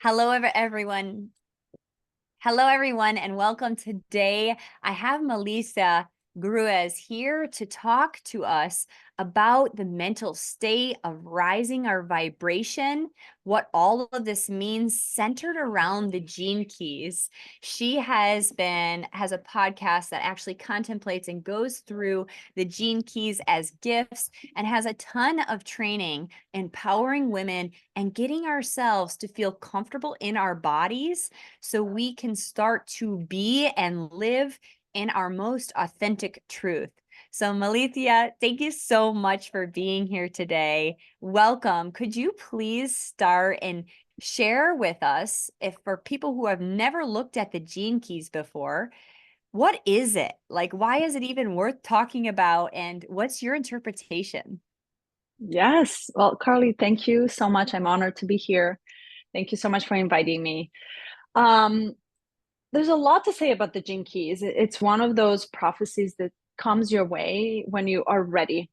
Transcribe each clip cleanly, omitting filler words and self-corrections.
Hello, everyone. Hello, everyone, and welcome. Today, I have Milica Grujic here to talk to us about the mental state of rising our vibration, what all of this means centered around the gene keys. She has a podcast that actually contemplates and goes through the gene keys as gifts and has a ton of training empowering women and getting ourselves to feel comfortable in our bodies so we can start to be and live in our most authentic truth. So, Milica, thank you so much for being here today. Welcome. Could you please start and share with us, if for people who have never looked at the gene keys before, what is it? Like, why is it even worth talking about? And what's your interpretation? Yes. Well, Carly, thank you so much. I'm honored to be here. Thank you so much for inviting me. Um, there's a lot to say about the Gene Keys. It's one of those prophecies that comes your way when you are ready,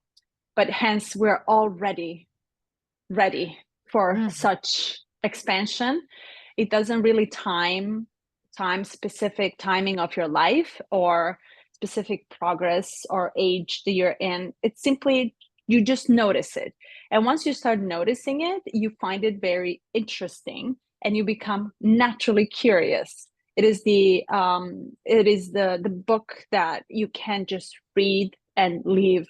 but hence we're already ready for Mm. such expansion. It doesn't really time specific timing of your life or specific progress or age that you're in. It's simply you just notice it. And once you start noticing it, you find it very interesting and you become naturally curious. It is the book that you can just read and leave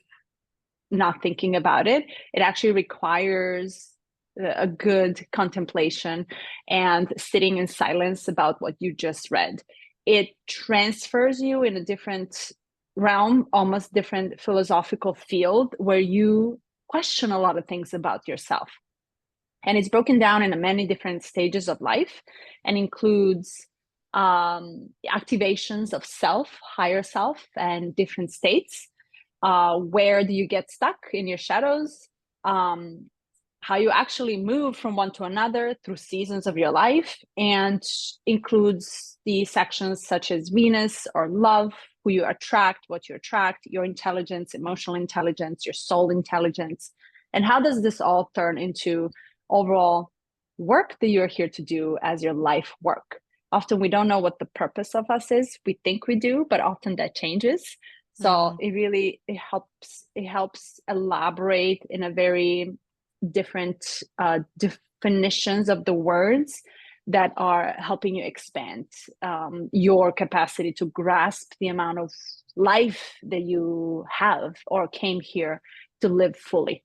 not thinking about it. It actually requires a good contemplation and sitting in silence about what you just read. It transfers you in a different realm, almost different philosophical field where you question a lot of things about yourself. And it's broken down into many different stages of life and includes activations of self, higher self, and different states. Where do you get stuck in your shadows? How you actually move from one to another through seasons of your life, and includes the sections such as Venus or love, who you attract, what you attract, your intelligence, emotional intelligence, your soul intelligence, and how does this all turn into overall work that you're here to do as your life work. Often we don't know what the purpose of us is. We think we do, but often that changes. So Mm. it helps elaborate in a very different definitions of the words that are helping you expand your capacity to grasp the amount of life that you have or came here to live fully.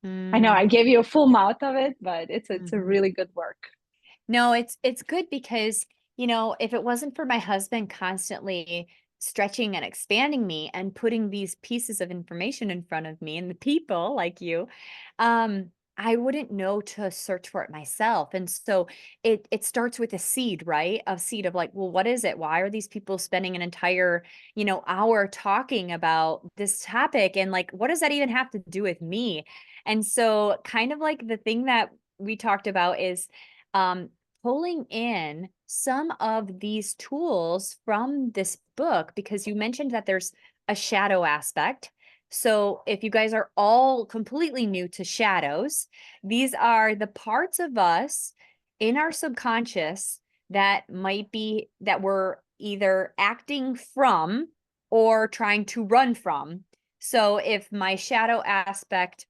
I know Mm. I gave you a full mouth of it, but it's a Mhm. really good work. No, it's good because, if it wasn't for my husband constantly stretching and expanding me and putting these pieces of information in front of me and the people like you, I wouldn't know to search for it myself. And so it starts with a seed, right? A seed of like, well, what is it? Why are these people spending an entire, hour talking about this topic? And like, what does that even have to do with me? And so kind of like the thing that we talked about is um pulling in some of these tools from this book, because you mentioned that there's a shadow aspect. So if you guys are all completely new to shadows, these are the parts of us in our subconscious that we're either acting from or trying to run from. So if my shadow aspect,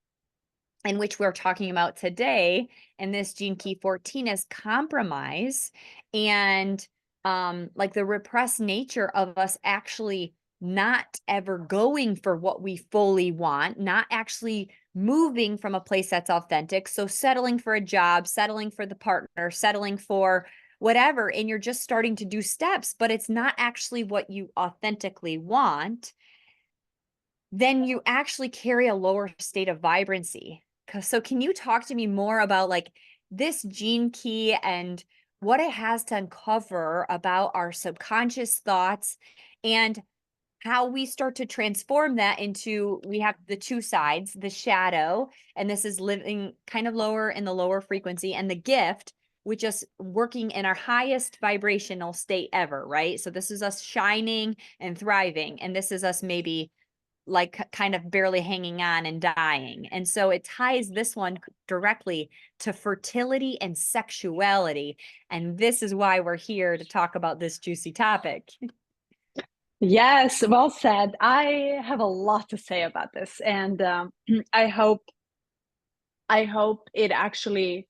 in which we're talking about today, and this gene key 14, is compromise and like the repressed nature of us actually not ever going for what we fully want, not actually moving from a place that's authentic. So settling for a job, settling for the partner, settling for whatever, and you're just starting to do steps, but it's not actually what you authentically want, then you actually carry a lower state of vibrancy. So can you talk to me more about like this gene key and what it has to uncover about our subconscious thoughts and how we start to transform that into, we have the two sides, the shadow, and this is living kind of lower in the lower frequency, and the gift, which is working in our highest vibrational state ever, right? So this is us shining and thriving, and this is us maybe like kind of barely hanging on and dying. And so it ties this one directly to fertility and sexuality. And this is why we're here to talk about this juicy topic. Yes, well said. I have a lot to say about this, and I hope I hope it actually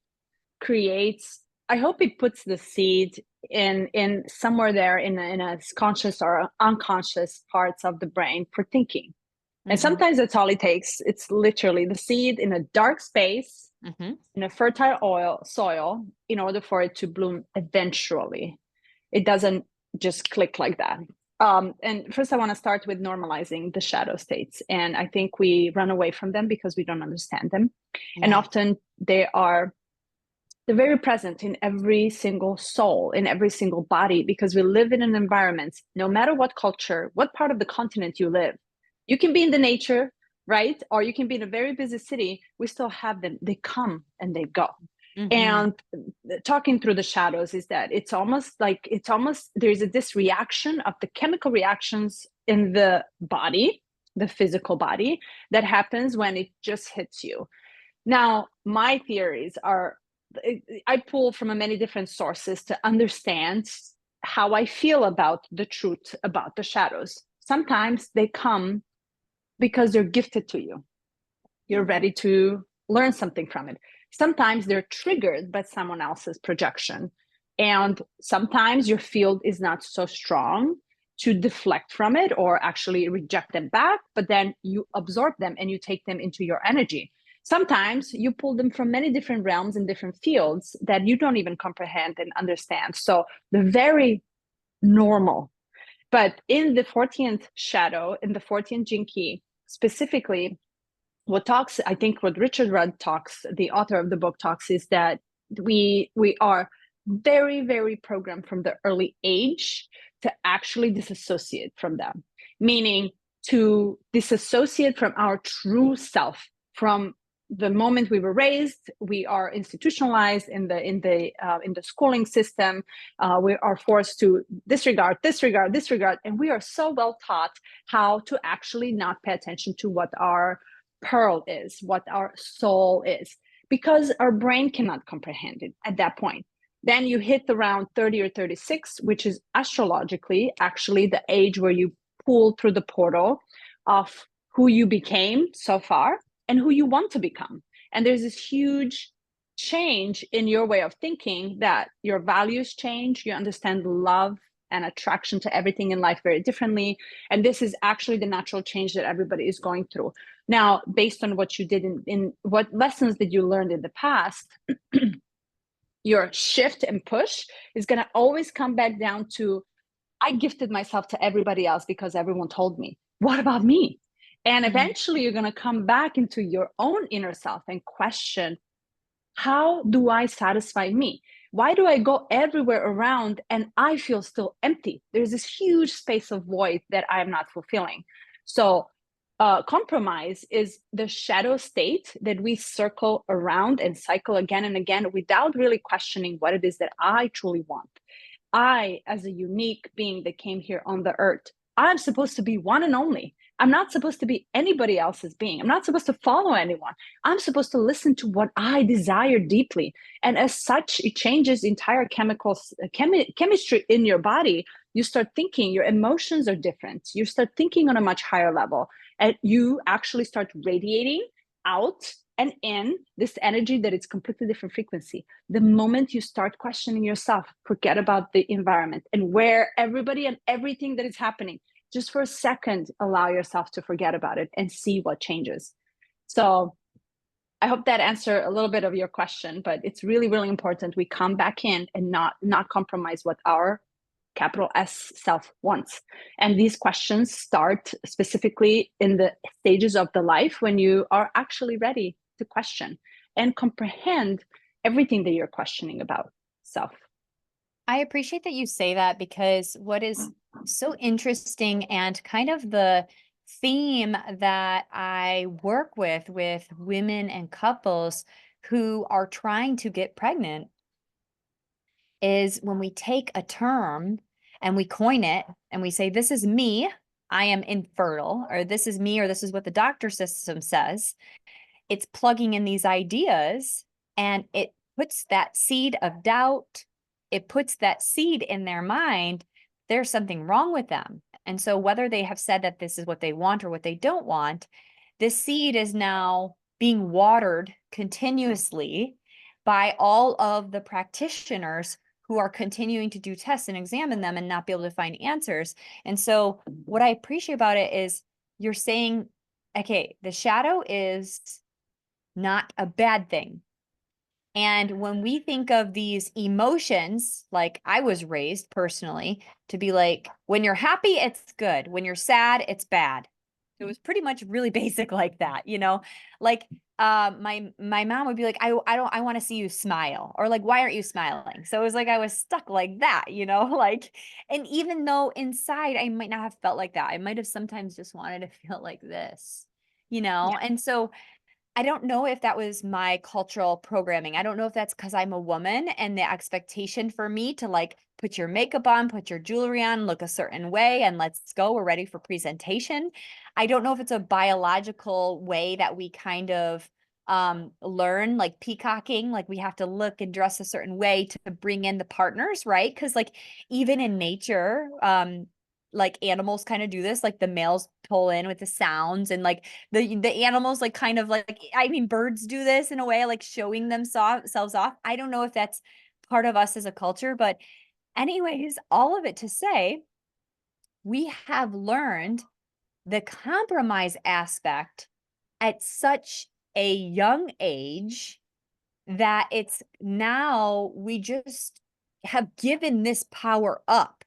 creates. I hope it puts the seed in somewhere there in a conscious or unconscious parts of the brain for thinking. And Hmm. sometimes that's all it takes. It's literally the seed in a dark space Hmm. in a fertile soil in order for it to bloom eventually. It doesn't just click like that. And first, I want to start with normalizing the shadow states. And I think we run away from them because we don't understand them. And Yeah. often they're very present in every single soul, in every single body, because we live in an environment, no matter what culture, what part of the continent you live. You can be in the nature, right? Or you can be in a very busy city. We still have them. They come and they go. Hmm. And talking through the shadows is that there's this reaction of the chemical reactions in the body, the physical body, that happens when it just hits you. Now, my theories are, I pull from many different sources to understand how I feel about the truth about the shadows. Sometimes they come because they're gifted to you. You're ready to learn something from it. Sometimes they're triggered by someone else's projection. And sometimes your field is not so strong to deflect from it or actually reject them back, but then you absorb them and you take them into your energy. Sometimes you pull them from many different realms and different fields that you don't even comprehend and understand. So they're very normal. But in the 14th shadow, in the 14th Jinki, specifically, what Richard Rudd talks, the author of the book talks, is that we are very, very programmed from the early age to actually disassociate from them, meaning to disassociate from our true self. From the moment we were raised, we are institutionalized in the schooling system. We are forced to disregard, disregard, disregard, and we are so well taught how to actually not pay attention to what our pearl is, what our soul is, because our brain cannot comprehend it at that point. Then you hit around 30 or 36, which is astrologically actually the age where you pull through the portal of who you became so far and who you want to become. And there's this huge change in your way of thinking, that your values change. You understand love and attraction to everything in life very differently. And this is actually the natural change that everybody is going through. Now, based on what you did in what lessons did you learn in the past, your shift and push is going to always come back down to, I gifted myself to everybody else because everyone told me. What about me? And Hmm. eventually you're going to come back into your own inner self and question, how do I satisfy me? Why do I go everywhere around and I feel still empty? There's this huge space of void that I'm not fulfilling. So, compromise is the shadow state that we circle around and cycle again and again without really questioning what it is that I truly want. I, as a unique being that came here on the earth, I'm supposed to be one and only. I'm not supposed to be anybody else's being. I'm not supposed to follow anyone. I'm supposed to listen to what I desire deeply. And as such, it changes entire chemistry in your body. You start thinking, your emotions are different. You start thinking on a much higher level, and you actually start radiating out and in this energy that is completely different frequency. The moment you start questioning yourself, forget about the environment and where everybody and everything that is happening. Just for a second, allow yourself to forget about it and see what changes. So I hope that answered a little bit of your question, but it's really, really important we come back in and not compromise what our capital S self wants. And these questions start specifically in the stages of the life when you are actually ready to question and comprehend everything that you're questioning about self. I appreciate that you say that, because what is so interesting and kind of the theme that I work with women and couples who are trying to get pregnant is when we take a term and we coin it and we say, this is me, I am infertile, or this is me, or this is what the doctor system says. It's plugging in these ideas, and it puts that seed of doubt. It puts that seed in their mind. There's something wrong with them. And so whether they have said that this is what they want or what they don't want, this seed is now being watered continuously by all of the practitioners who are continuing to do tests and examine them and not be able to find answers. And so what I appreciate about it is you're saying, okay, the shadow is not a bad thing. And when we think of these emotions, like I was raised personally to be like, when you're happy, it's good. When you're sad, it's bad. It was pretty much really basic like that, you know, like my mom would be like, I want to see you smile, or like, why aren't you smiling? So it was like I was stuck like that, you know, like, and even though inside I might not have felt like that, I might have sometimes just wanted to feel like this, you know, Yeah. and so I don't know if that was my cultural programming. I don't know if that's because I'm a woman and the expectation for me to like put your makeup on, put your jewelry on, look a certain way, and let's go. We're ready for presentation. I don't know if it's a biological way that we kind of learn, like peacocking, like we have to look and dress a certain way to bring in the partners, right? Because like even in nature, like animals kind of do this, like the males pull in with the sounds, and like the animals like kind of like, I mean, birds do this in a way, like showing themselves off. I don't know if that's part of us as a culture, but anyways, all of it to say, we have learned the compromise aspect at such a young age that it's now we just have given this power up.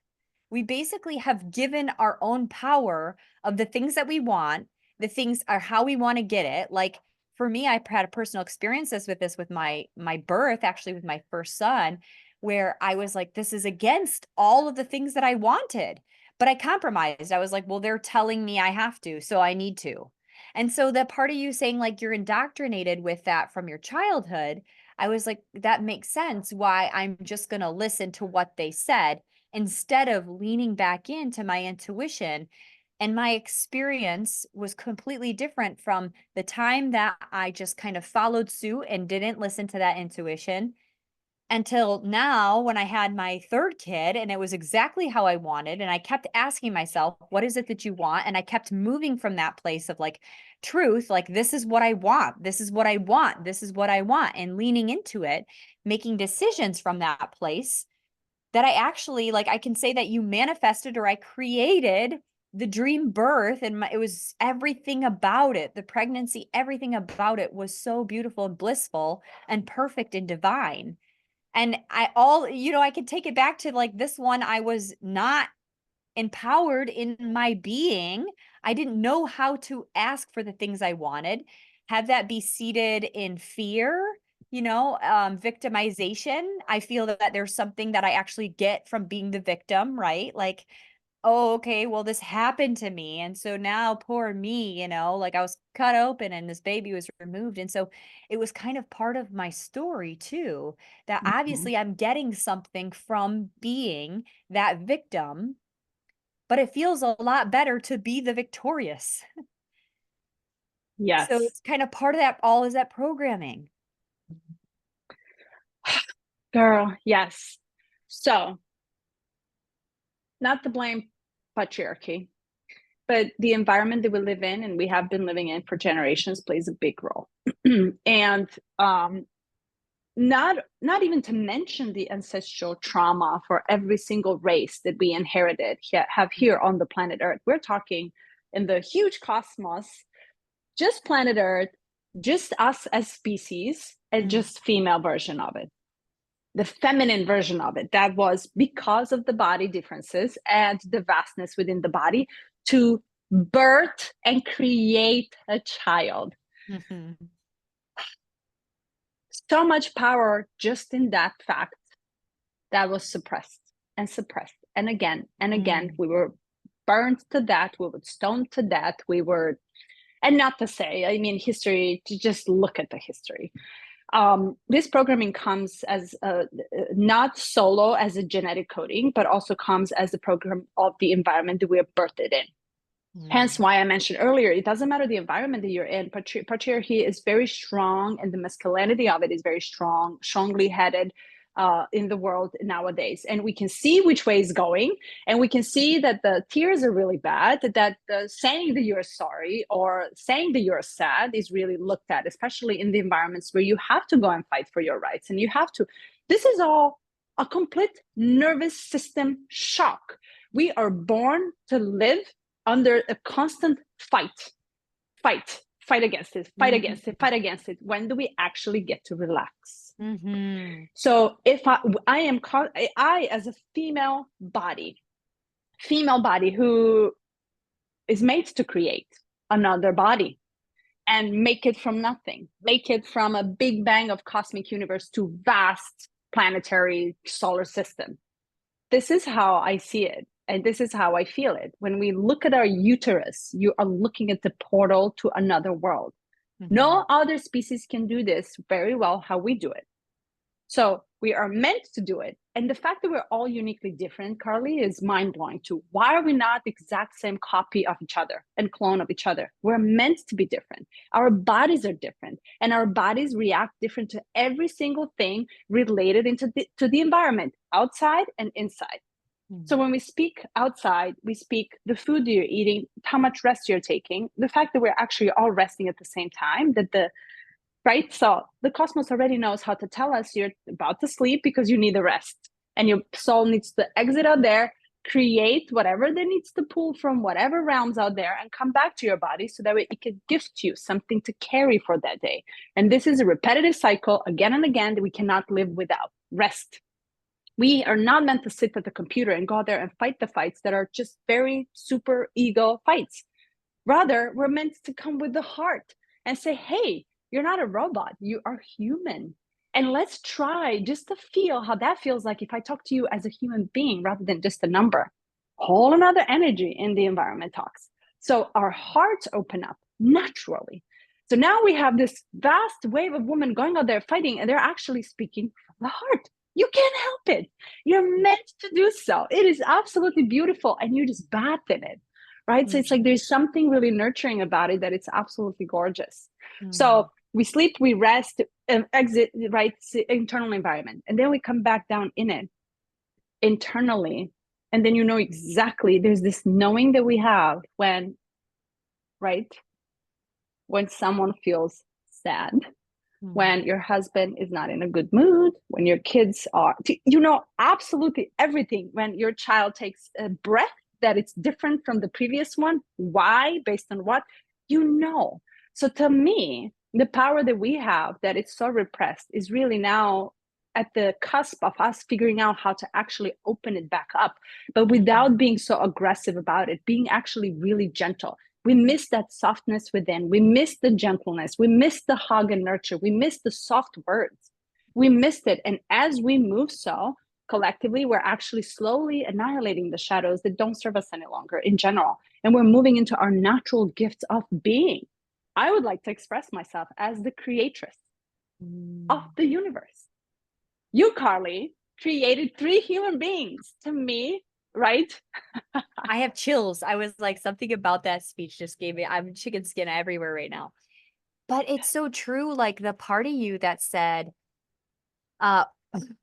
We basically have given our own power of the things that we want, the things are how we want to get it. Like for me, I had a personal experiences with this with my birth, actually with my first son, where I was like, this is against all of the things that I wanted. But I compromised. I was like, well, they're telling me I have to, so I need to. And so that part of you saying like you're indoctrinated with that from your childhood, I was like, that makes sense why I'm just going to listen to what they said instead of leaning back into my intuition. And my experience was completely different from the time that I just kind of followed suit and didn't listen to that intuition until now when I had my third kid and it was exactly how I wanted. And I kept asking myself, what is it that you want? And I kept moving from that place of like truth, like, this is what I want. This is what I want. This is what I want. And leaning into it, making decisions from that place that I actually like, I can say that you manifested or I created the dream birth. And it was everything about it. The pregnancy, everything about it was so beautiful and blissful and perfect and divine. And I could take it back to like this one, I was not empowered in my being. I didn't know how to ask for the things I wanted, have that be seated in fear, victimization. I feel that there's something that I actually get from being the victim, right? Like, oh, okay, well, this happened to me. And so now poor me, like I was cut open and this baby was removed. And so it was kind of part of my story too, that Mhm. obviously I'm getting something from being that victim, but it feels a lot better to be the victorious. So Yes. it's kind of part of that all is that programming. Girl, yes. So, not to blame patriarchy, but the environment that we live in and we have been living in for generations plays a big role. And not even to mention the ancestral trauma for every single race that we inherited have here on the planet Earth. We're talking in the huge cosmos, just planet Earth, just us as species, and Mm. just female version of it, the feminine version of it, that was because of the body differences and the vastness within the body to birth and create a child. Mhm. So much power just in that fact that was suppressed and suppressed. And again, Mm. we were burned to death, we were stoned to death, we were, and not to say, I mean, history, to just look at the history. This programming comes as not solo as a genetic coding, but also comes as a program of the environment that we are birthed in. Hence Mm. why I mentioned earlier, it doesn't matter the environment that you're in. Patriarchy is very strong, and the masculinity of it is very strong, strongly headed in the world nowadays. And we can see which way it's going. And we can see that the tears are really bad, that saying that you're sorry or saying that you're sad is really looked at, especially in the environments where you have to go and fight for your rights. And you have to, this is all a complete nervous system shock. We are born to live under a constant fight against it, fight Mhm. against it, fight against it. When do we actually get to relax? Mhm. So if I as a female body who is made to create another body and make it from nothing, make it from a big bang of cosmic universe to vast planetary solar system. This is how I see it. And this is how I feel it. When we look at our uterus, you are looking at the portal to another world. Mhm. No other species can do this very well how we do it. So we are meant to do it. And the fact that we're all uniquely different, Carly, is mind blowing too. Why are we not the exact same copy of each other and clone of each other? We're meant to be different. Our bodies are different, and our bodies react different to every single thing related to the environment, outside and inside. So Mhm. when we speak outside, we speak the food that you're eating, how much rest you're taking, the fact that we're actually all resting at the same time, that the right? So the cosmos already knows how to tell us you're about to sleep because you need a rest. And your soul needs to exit out there, create whatever that needs to pull from whatever realms out there and come back to your body so that way it can gift you something to carry for that day. And this is a repetitive cycle again and again that we cannot live without. Rest. We are not meant to sit at the computer and go out there and fight the fights that are just very super ego fights. Rather, we're meant to come with the heart and say, hey, you're not a robot, you are human. And let's try just to feel how that feels like if I talk to you as a human being rather than just a number. Whole another energy in the environment talks. So our hearts open up naturally. So now we have this vast wave of women going out there fighting, and they're actually speaking from the heart. You can't help it. You're meant to do so. It is absolutely beautiful, and you just bathe in it, right? So it's like Mhm. there's something really nurturing about it that it's absolutely gorgeous. So Mhm. we sleep, we rest, exit, right? Internal environment. And then we come back down in it internally. And then you know exactly there's this knowing that we have when, right? When someone feels sad, when Mhm. your husband is not in a good mood, when your kids are, you know, absolutely everything. When your child takes a breath that it's different from the previous one. Why? Based on what? You know. So to me, the power that we have that it's so repressed is really now at the cusp of us figuring out how to actually open it back up, but without Mhm. being so aggressive about it, being actually really gentle. We miss that softness within. We miss the gentleness. We miss the hug and nurture. We miss the soft words. We missed it. And as we move so collectively, we're actually slowly annihilating the shadows that don't serve us any longer in general. And we're moving into our natural gift of being. I would like to express myself as the creatress of Mhm. the universe. You, Carly, created three human beings to me, right? I have chills. I was like, something about that speech just gave me, I'm chicken skin everywhere right now. But it's so true. Like the part of you that said, uh,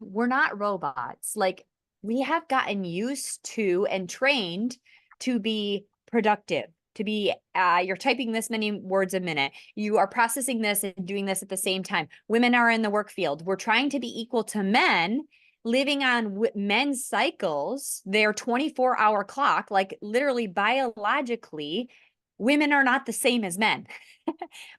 we're not robots. Like we have gotten used to and trained to be productive, to be, you're typing this many words a minute. You are processing this and doing this at the same time. Women are in the work field. We're trying to be equal to men, living on men's cycles, their 24-hour clock, like literally biologically, women are not the same as men.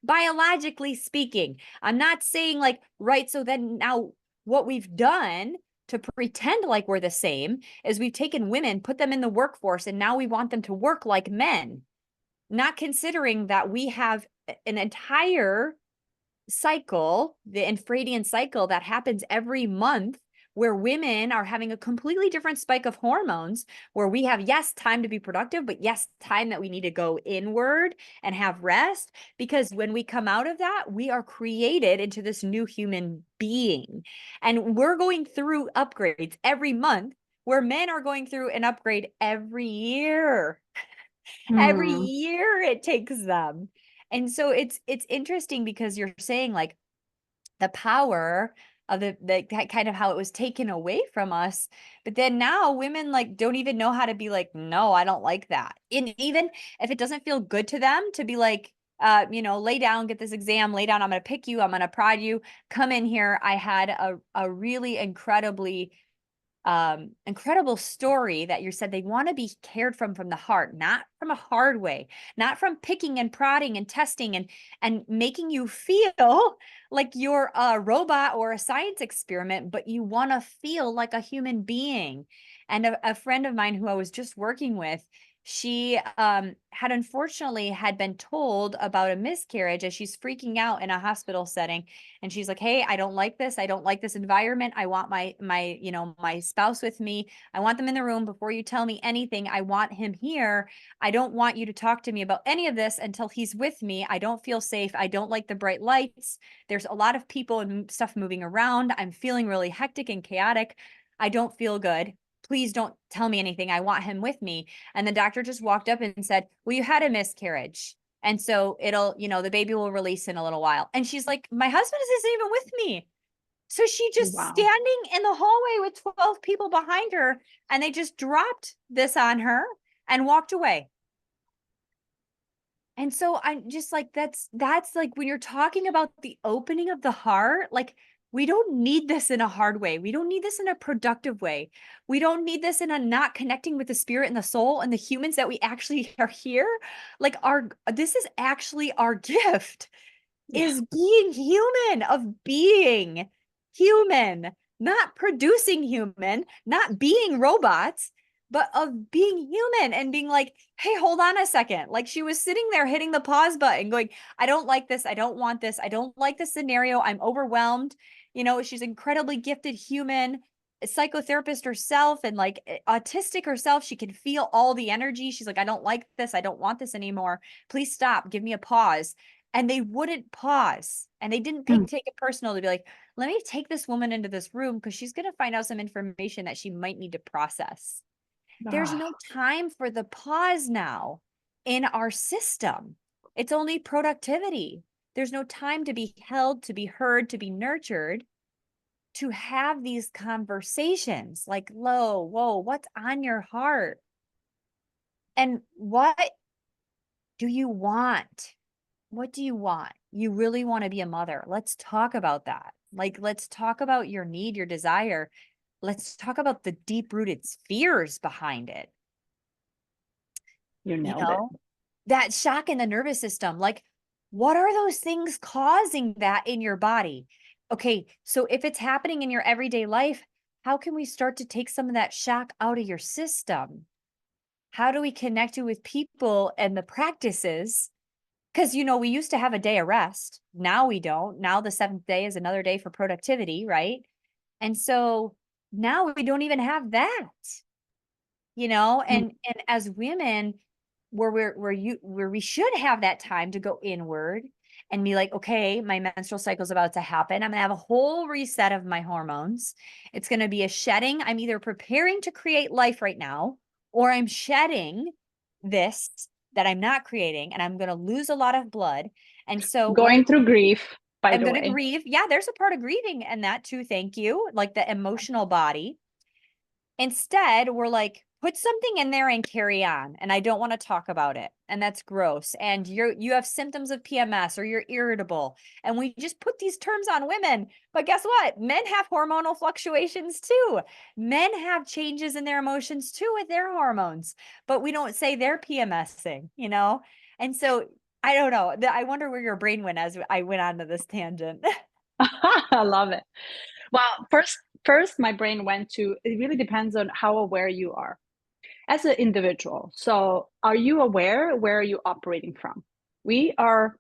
Biologically speaking, I'm not saying like, right. So then now what we've done to pretend like we're the same is we've taken women, put them in the workforce, and now we want them to work like men, not considering that we have an entire cycle, the infradian cycle that happens every month, where women are having a completely different spike of hormones, where we have, yes, time to be productive, but yes, time that we need to go inward and have rest. Because when we come out of that, we are created into this new human being. And we're going through upgrades every month, where men are going through an upgrade every year. Every Hmm. year it takes them. And so it's interesting because you're saying like the power of the kind of how it was taken away from us. But then now women like don't even know how to be like, no, I don't like that. And even if it doesn't feel good to them to be like, lay down, get this exam, lay down, I'm going to pick you, I'm going to prod you, come in here. I had a really incredible story that you said they want to be cared from the heart, not from a hard way, not from picking and prodding and testing and making you feel like you're a robot or a science experiment, but you want to feel like a human being. And a friend of mine who I was just working with, she had unfortunately had been told about a miscarriage as she's freaking out in a hospital setting, and she's like, hey, I don't like this, I don't like this environment, I want my spouse with me, I want them in the room before you tell me anything, I want him here, I don't want you to talk to me about any of this until he's with me, I don't feel safe, I don't like the bright lights, there's a lot of people and stuff moving around, I'm feeling really hectic and chaotic, I don't feel good, please don't tell me anything, I want him with me. And the doctor just walked up and said, well, you had a miscarriage, and so it'll, the baby will release in a little while. And she's like, my husband isn't even with me. So she just Wow. standing in the hallway with 12 people behind her, and they just dropped this on her and walked away. And so I'm just like, that's like when you're talking about the opening of the heart, like we don't need this in a hard way. We don't need this in a productive way. We don't need this in a not connecting with the spirit and the soul and the humans that we actually are here. Like this is actually our gift, Yeah. is being human, of being human, not producing human, not being robots, but of being human and being like, hey, hold on a second. Like she was sitting there hitting the pause button, going, I don't like this. I don't want this. I don't like this scenario. I'm overwhelmed. She's incredibly gifted human, a psychotherapist herself and like autistic herself. She can feel all the energy. She's like, I don't like this. I don't want this anymore. Please stop. Give me a pause. And they wouldn't pause. And they didn't Hmm. take it personal to be like, let me take this woman into this room because she's going to find out some information that she might need to process. There's Ah, no time for the pause now in our system. It's only productivity. There's no time to be held, to be heard, to be nurtured, to have these conversations like, whoa, what's on your heart? And what do you want? What do you want? You really want to be a mother. Let's talk about that. Like, let's talk about your need, your desire. Let's talk about the deep rooted fears behind it. you You nailed it. know, that shock in the nervous system. Like, what are those things causing that in your body? Okay, so if it's happening in your everyday life, how can we start to take some of that shock out of your system? How do we connect you with people and the practices? Because, we used to have a day of rest. Now we don't. Now the seventh day is another day for productivity, right? And so now we don't even have that, Hmm. and as women, where we should have that time to go inward and be like, okay, my menstrual cycle is about to happen. I'm gonna have a whole reset of my hormones. It's gonna be a shedding. I'm either preparing to create life right now, or I'm shedding this that I'm not creating, and I'm gonna lose a lot of blood. And so what Going through grief, by I'm the gonna way. grieve. Yeah, there's a part of grieving and that too. Thank you. Like the emotional body. Instead, we're like, put something in there and carry on. And I don't want to talk about it. And that's gross. And you have symptoms of PMS or you're irritable. And we just put these terms on women. But guess what? Men have hormonal fluctuations too. Men have changes in their emotions too with their hormones. But we don't say they're PMSing. And so I don't know. I wonder where your brain went as I went onto this tangent. I love it. Well, first my brain went to, it really depends on how aware you are as an individual. So are you aware? Where are you operating from? We are,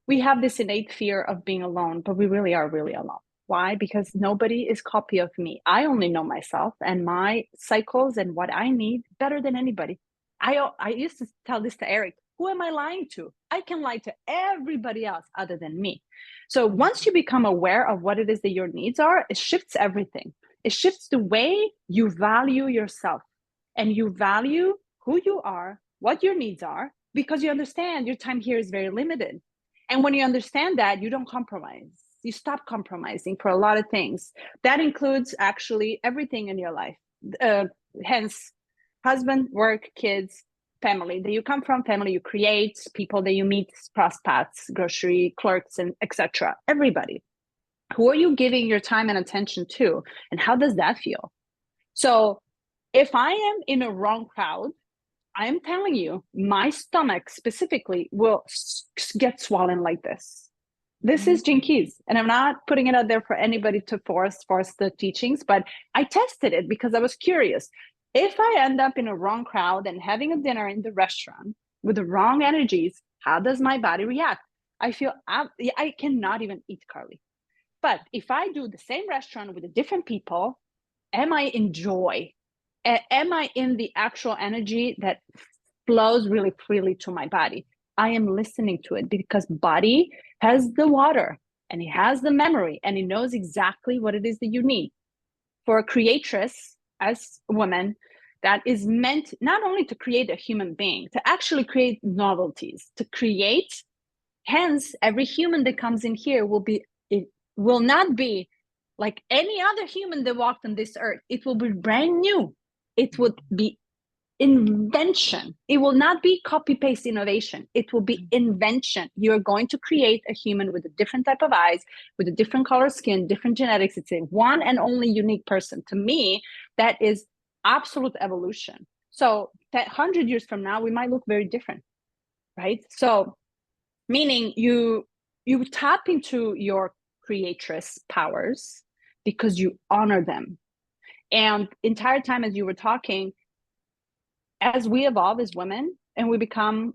we have this innate fear of being alone, but we really are really alone. Why? Because nobody is copy of me. I only know myself and my cycles and what I need better than anybody. I used to tell this to Eric. Who am I lying to? I can lie to everybody else other than me. So once you become aware of what it is that your needs are, it shifts everything. It shifts the way you value yourself and you value who you are what your needs are, because you understand your time here is very limited. And when you understand that, you don't compromise. You stop compromising for a lot of things. That includes actually everything in your life. Hence, husband, work, kids, family that you come from, family you create, people that you meet, cross paths, grocery clerks, and etc. Everybody. Who are you giving your time and attention to? And how does that feel? So if I am in a wrong crowd, I'm telling you, my stomach specifically will get swollen like this. This is Gene Keys, and I'm not putting it out there for anybody to force the teachings, but I tested it because I was curious. If I end up in a wrong crowd and having a dinner in the restaurant with the wrong energies, how does my body react? I feel I cannot even eat, Carly. But if I do the same restaurant with the different people, am I in joy? Am I in the actual energy that flows really freely to my body? I am listening to it because body has the water and it has the memory and it knows exactly what it is that you need. For a creatress, as a woman, that is meant not only to create a human being, to actually create novelties, to create. Hence, every human that comes in here will not be like any other human that walked on this earth. It will be brand new. It would be invention. It will not be copy paste innovation. It will be invention. You're going to create a human with a different type of eyes, with a different color skin, different genetics. It's a one and only unique person. To me, that is absolute evolution. So that 100 years from now, we might look very different, right? So meaning you tap into your creatress powers because you honor them. And entire time as you were talking, as we evolve as women and we become,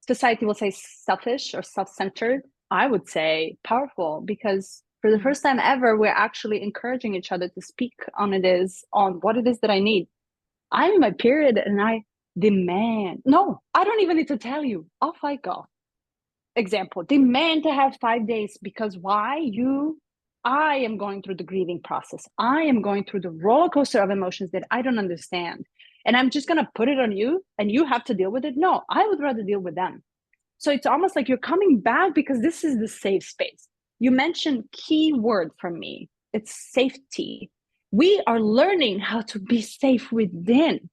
society will say selfish or self-centered, I would say powerful, because for the first time ever, we're actually encouraging each other to speak on what it is that I need. I'm in my period and I demand, no, I don't even need to tell you, off I go. Example, demand to have 5 days because why? I am going through the grieving process. I am going through the roller coaster of emotions that I don't understand. And I'm just going to put it on you and you have to deal with it. No, I would rather deal with them. So it's almost like you're coming back because this is the safe space. You mentioned key word for me. It's safety. We are learning how to be safe within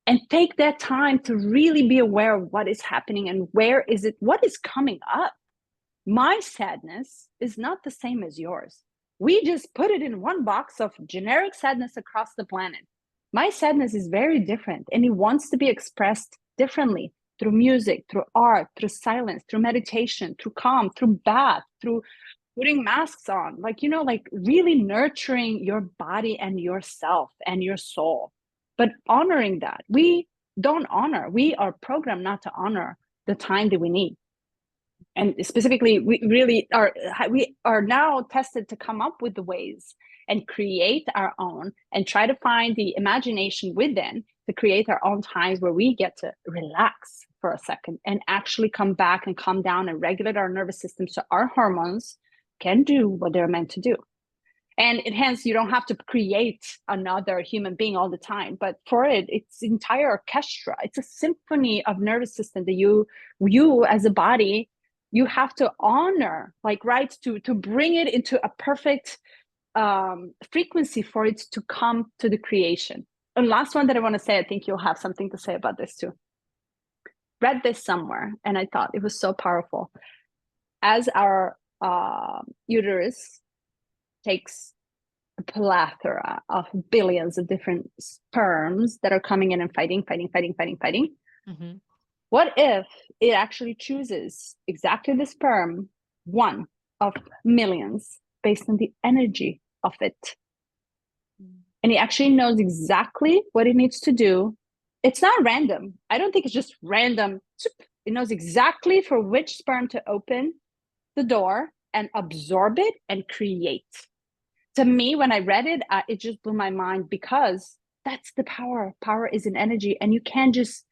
and take that time to really be aware of what is happening and what is coming up. My sadness is not the same as yours. We just put it in one box of generic sadness across the planet. My sadness is very different and it wants to be expressed differently through music, through art, through silence, through meditation, through calm, through bath, through putting masks on, like really nurturing your body and yourself and your soul, but honoring that. We don't honor. We are programmed not to honor the time that we need. And specifically, we are now tested to come up with the ways and create our own and try to find the imagination within to create our own times where we get to relax for a second and actually come back and calm down and regulate our nervous system so our hormones can do what they're meant to do. And hence, you don't have to create another human being all the time. But for it, it's entire orchestra. It's a symphony of nervous system that you as a body, you have to honor, right, to bring it into a perfect frequency for it to come to the creation. And last one that I want to say, I think you'll have something to say about this too. Read this somewhere, and I thought it was so powerful. As our uterus takes a plethora of billions of different sperms that are coming in and fighting. Mm-hmm. What if it actually chooses exactly the sperm, one of millions, based on the energy of it? And it actually knows exactly what it needs to do. It's not random. I don't think it's just random. It knows exactly for which sperm to open the door and absorb it and create. To me, when I read it, it just blew my mind because that's the power. Power is an energy, and you can't just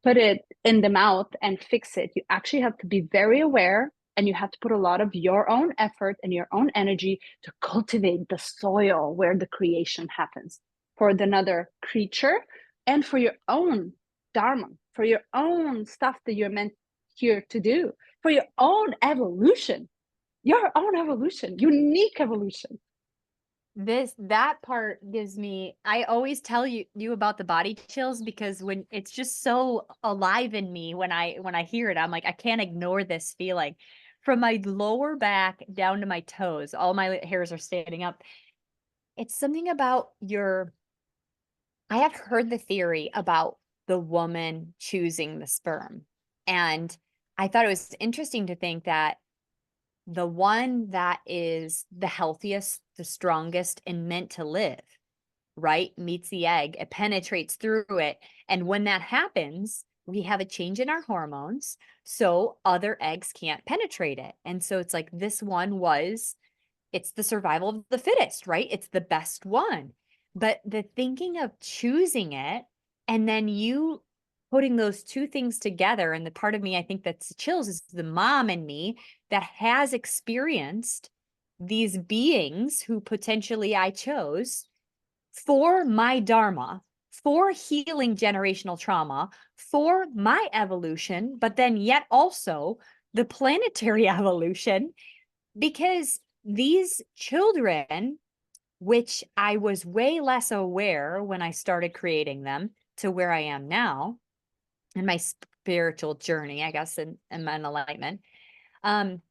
put it in the mouth and fix it. You actually have to be very aware, and you have to put a lot of your own effort and your own energy to cultivate the soil where the creation happens. For another creature, and for your own dharma, for your own stuff that you're meant here to do, for your own evolution, unique evolution. That part gives me, I always tell you about the body chills, because when it's just so alive in me, when I hear it, I'm like, I can't ignore this feeling. From my lower back down to my toes, all my hairs are standing up. It's something about I have heard the theory about the woman choosing the sperm. And I thought it was interesting to think that the one that is the healthiest, the strongest, and meant to live, right, meets the egg, it penetrates through it. And when that happens, we have a change in our hormones. So other eggs can't penetrate it. And so it's like this one it's the survival of the fittest, right? It's the best one. But the thinking of choosing it and then you putting those two things together, and the part of me I think that's chills is the mom in me that has experienced these beings who potentially I chose for my dharma, for healing generational trauma, for my evolution, but then yet also the planetary evolution, because these children, which I was way less aware when I started creating them to where I am now in my spiritual journey, I guess, in my enlightenment, um,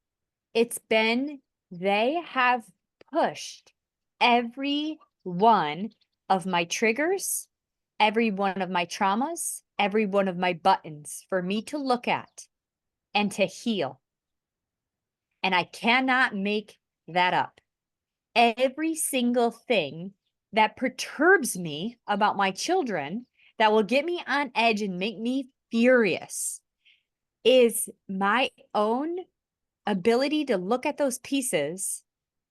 it's been, they have pushed every one of my triggers, every one of my traumas, every one of my buttons for me to look at and to heal. And I cannot make that up. Every single thing that perturbs me about my children, that will get me on edge and make me furious, is my own ability to look at those pieces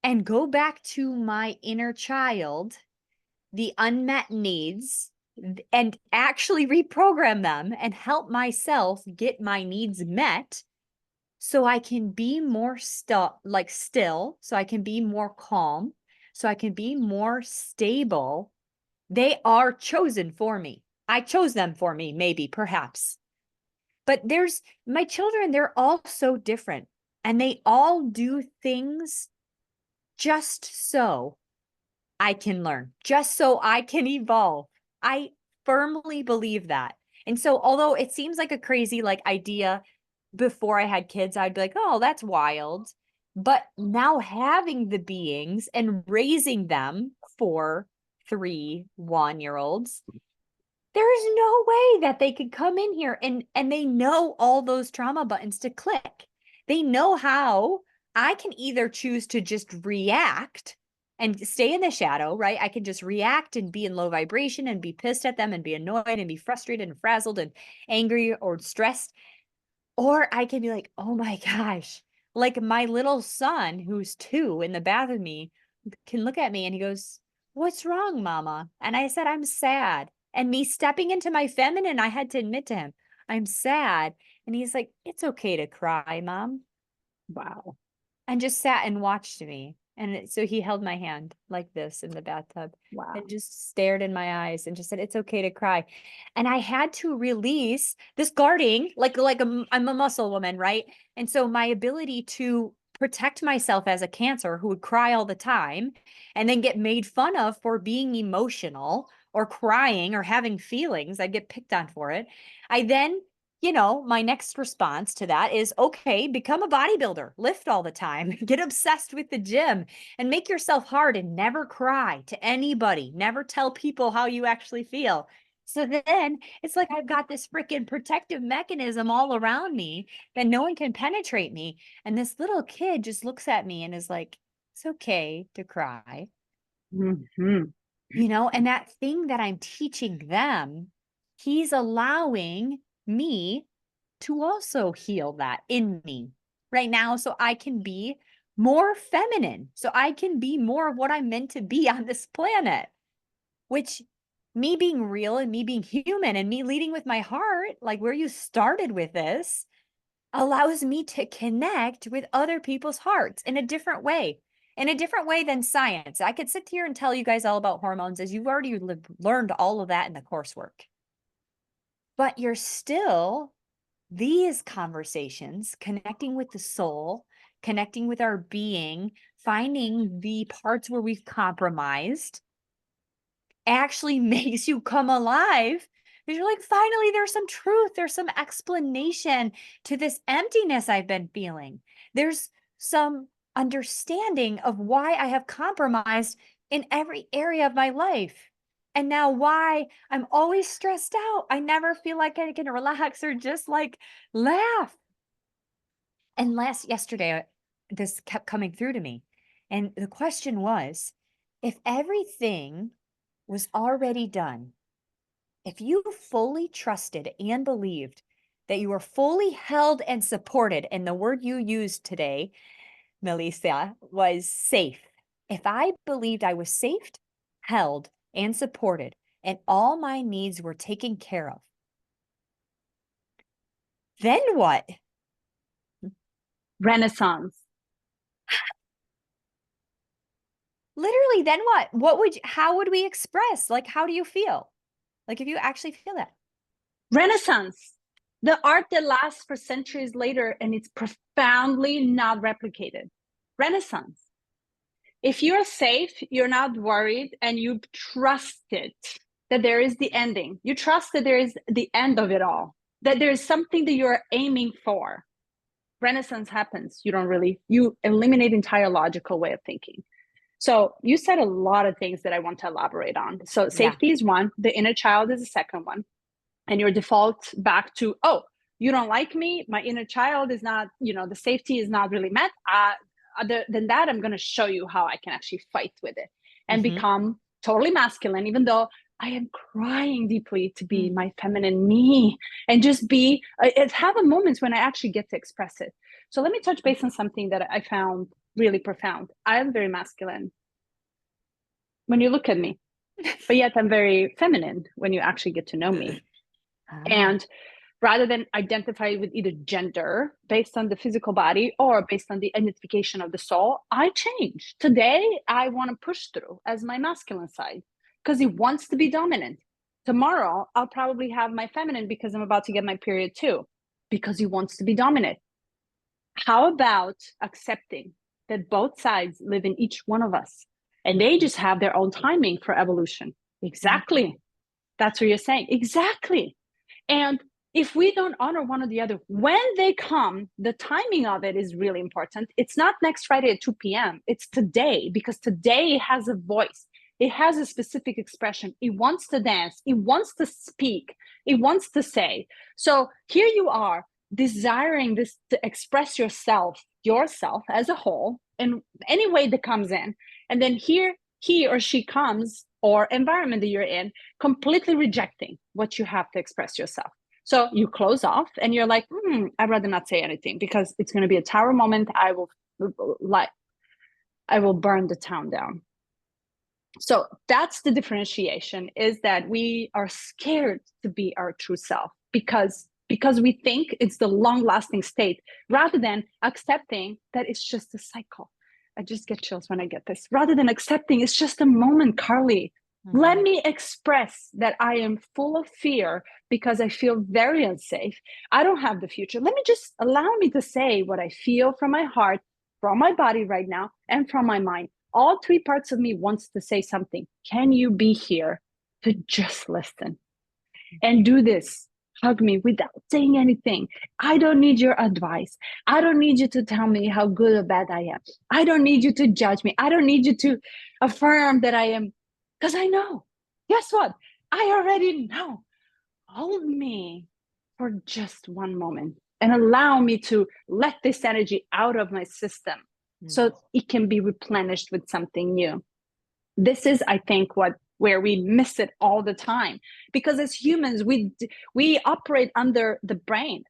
and go back to my inner child, the unmet needs, and actually reprogram them and help myself get my needs met, so I can be more still, so I can be more calm, so I can be more stable. They are chosen for me. I chose them for me, maybe, perhaps. But there's my children, they're all so different, and they all do things just so I can learn, just so I can evolve. I firmly believe that. And so, although it seems like a crazy idea before I had kids, I'd be like, oh, that's wild. But now having the beings and raising them for 3 1-year-olds, there is no way that they could come in here and they know all those trauma buttons to click. They know how I can either choose to just react and stay in the shadow, right? I can just react and be in low vibration and be pissed at them and be annoyed and be frustrated and frazzled and angry or stressed. Or I can be like, oh my gosh, like my little son who's 2 in the bath of me can look at me and he goes, what's wrong, mama? And I said, I'm sad. And me stepping into my feminine, I had to admit to him, I'm sad. And he's like, it's okay to cry, mom. Wow. And just sat and watched me. And so he held my hand like this in the bathtub Wow. and just stared in my eyes and just said, it's okay to cry. And I had to release this guarding, I'm a muscle woman, right? And so my ability to protect myself as a Cancer who would cry all the time and then get made fun of for being emotional or crying or having feelings, I'd get picked on for it. I then, my next response to that is, okay, become a bodybuilder, lift all the time, get obsessed with the gym and make yourself hard and never cry to anybody, never tell people how you actually feel. So then it's like I've got this freaking protective mechanism all around me that no one can penetrate me. And this little kid just looks at me and is like, it's okay to cry. Mm-hmm. And that thing that I'm teaching them, he's allowing me to also heal that in me right now, so I can be more feminine, so I can be more of what I'm meant to be on this planet, which, me being real and me being human and me leading with my heart, like where you started with this, allows me to connect with other people's hearts in a different way. In a different way than science. I could sit here and tell you guys all about hormones, as you've already learned all of that in the coursework. but you're still these conversations, connecting with the soul, connecting with our being, finding the parts where we've compromised actually makes you come alive. Because you're like, finally, there's some truth, there's some explanation to this emptiness I've been feeling. There's some understanding of why I have compromised in every area of my life. And now why I'm always stressed out. I never feel like I can relax or just like laugh. And yesterday, this kept coming through to me. And the question was, if everything was already done, if you fully trusted and believed that you were fully held and supported, and the word you used today, Melissa, was safe. If I believed I was safe, held, and supported, and all my needs were taken care of, then what? Renaissance. Literally, then what? How would we express? Like, how do you feel? Like, if you actually feel that. Renaissance. The art that lasts for centuries later and it's profoundly not replicated. Renaissance. If you're safe, you're not worried, and you trusted that there is the ending. You trust that there is the end of it all, that there is something that you're aiming for. Renaissance happens. You eliminate entire logical way of thinking. So you said a lot of things that I want to elaborate on. So Yeah. safety is one, the inner child is the second one. And your default back to, oh, you don't like me, my inner child is not, the safety is not really met. Other than that, I'm going to show you how I can actually fight with it and Mhm. become totally masculine, even though I am crying deeply to be Mm. my feminine me and just be, have a moments when I actually get to express it. So let me touch base on something that I found really profound. I am very masculine when you look at me, but yet I'm very feminine when you actually get to know me. Ah. And rather than identify with either gender based on the physical body or based on the identification of the soul, I change. Today, I want to push through as my masculine side because he wants to be dominant. Tomorrow, I'll probably have my feminine because I'm about to get my period too, because he wants to be dominant. How about accepting that both sides live in each one of us and they just have their own timing for evolution? Mhm. Exactly. That's what you're saying. Exactly. And if we don't honor one or the other, when they come, the timing of it is really important. It's not next Friday at 2 p.m. It's today, because today has a voice. It has a specific expression. It wants to dance. It wants to speak. It wants to say. So here you are desiring this to express yourself as a whole in any way that comes in. And then here he or she comes, or environment that you're in, completely rejecting what you have to express yourself. So you close off and you're like, I'd rather not say anything because it's going to be a tower moment. I will burn the town down. So that's the differentiation, is that we are scared to be our true self because we think it's the long lasting state, rather than accepting that it's just a cycle. I just get chills when I get this. Rather than accepting it's just a moment, Carly. Let Mhm. me express that I am full of fear because I feel very unsafe. I don't have the future. Let me just allow me to say what I feel from my heart, from my body right now, and from my mind. All three parts of me wants to say something. Can you be here to just listen and do this? Hug me without saying anything. I don't need your advice. I don't need you to tell me how good or bad I am. I don't need you to judge me. I don't need you to affirm that I am, because I know. Guess what? I already know. Hold me for just one moment and allow me to let this energy out of my system so Mhm. it can be replenished with something new. This is, I think, where we miss it all the time, because as humans we operate under the brain.